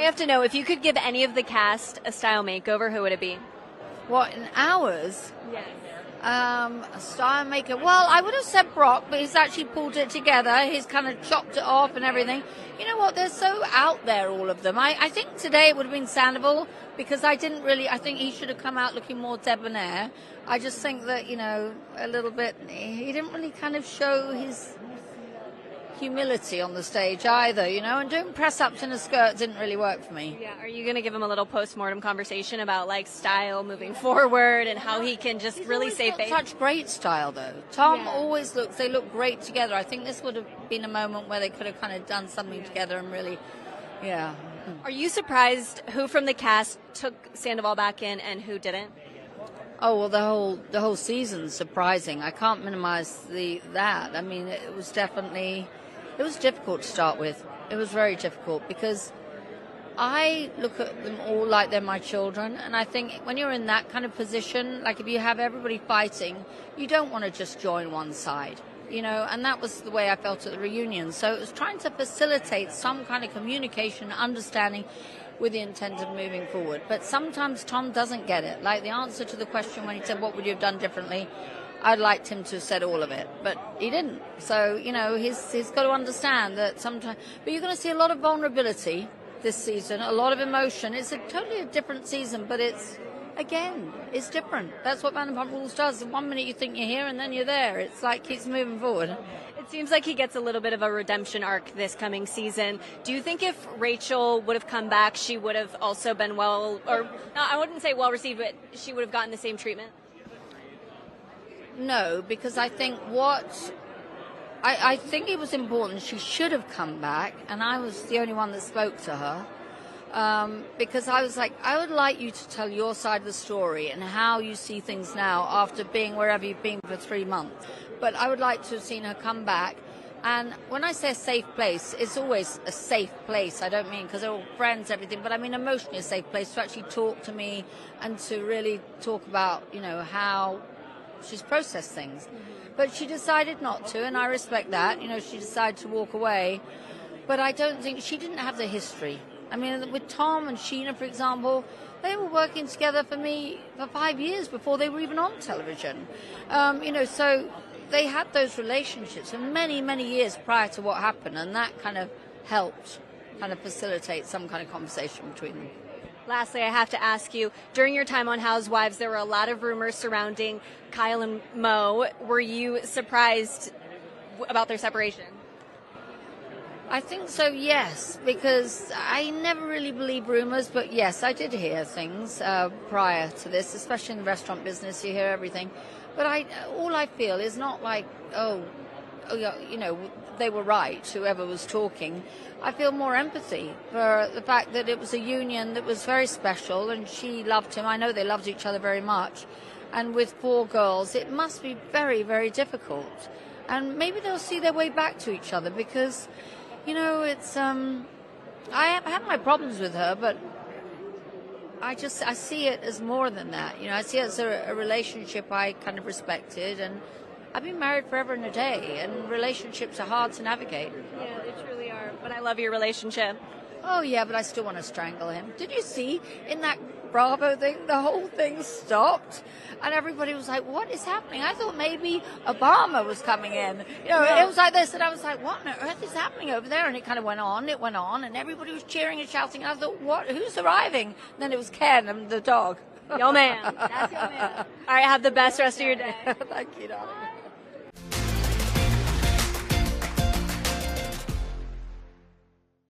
have to know, if you could give any of the cast a style makeover, who would it be? What, in hours? Yes. A style maker. Well, I would have said Brock, but he's actually pulled it together. He's kind of chopped it off and everything. You know what? They're so out there, all of them. I think today it would have been Sandoval because I think he should have come out looking more debonair. I just think that, a little bit, he didn't really kind of show his humility on the stage either, and doing press-ups in a skirt didn't really work for me. Yeah, are you going to give him a little post-mortem conversation about style moving forward and how he can just really save face? Such great style though. Tom always they look great together. I think this would have been a moment where they could have kind of done something together and really, yeah. Are you surprised who from the cast took Sandoval back in and who didn't? Oh, well, the whole season's surprising. I can't minimize that. I mean, it was difficult to start with. It was very difficult because I look at them all like they're my children, and I think when you're in that kind of position, like if you have everybody fighting, you don't want to just join one side, and that was the way I felt at the reunion. So it was trying to facilitate some kind of communication, understanding with the intent of moving forward. But sometimes Tom doesn't get it. Like the answer to the question when he said, what would you have done differently? I'd liked him to have said all of it, but he didn't. So, he's got to understand that sometimes... But you're going to see a lot of vulnerability this season, a lot of emotion. It's a totally different season, but it's different. That's what Vanderpump Rules does. 1 minute you think you're here, and then you're there. It's like keeps moving forward. It seems like he gets a little bit of a redemption arc this coming season. Do you think if Rachel would have come back, she would have also been I wouldn't say well-received, but she would have gotten the same treatment? No, because I think I think it was important. She should have come back, and I was the only one that spoke to her because I was like, I would like you to tell your side of the story and how you see things now after being wherever you've been for 3 months. But I would like to have seen her come back. And when I say a safe place, it's always a safe place. I don't mean because they're all friends, everything, but I mean emotionally a safe place to actually talk to me and to really talk about, how she's processed things. But she decided not to, and I respect that. She decided to walk away. But I don't think she didn't have the history. I mean, with Tom and Sheena, for example, they were working together for me for 5 years before they were even on television. So they had those relationships for many, many years prior to what happened, and that kind of helped kind of facilitate some kind of conversation between them. Lastly, I have to ask you, during your time on Housewives, there were a lot of rumors surrounding Kyle and Mo. Were you surprised about their separation? I think so, yes, because I never really believe rumors, but yes, I did hear things prior to this, especially in the restaurant business, you hear everything. But all I feel is not like, they were right, whoever was talking. I feel more empathy for the fact that it was a union that was very special and she loved him. I know they loved each other very much. And with 4 girls, it must be very, very difficult. And maybe they'll see their way back to each other because, it's... I have my problems with her, but I see it as more than that. I see it as a relationship I kind of respected, and I've been married forever and a day, and relationships are hard to navigate. Yeah, they truly are. But I love your relationship. Oh, yeah, but I still want to strangle him. Did you see in that Bravo thing, the whole thing stopped? And everybody was like, what is happening? I thought maybe Obama was coming in. It was like this, and I was like, what on earth is happening over there? And it kind of went on, and everybody was cheering and shouting. And I thought, what? Who's arriving? And then it was Ken and the dog. Yo, man. That's your man. All right, have the best rest of your day. Thank you, darling.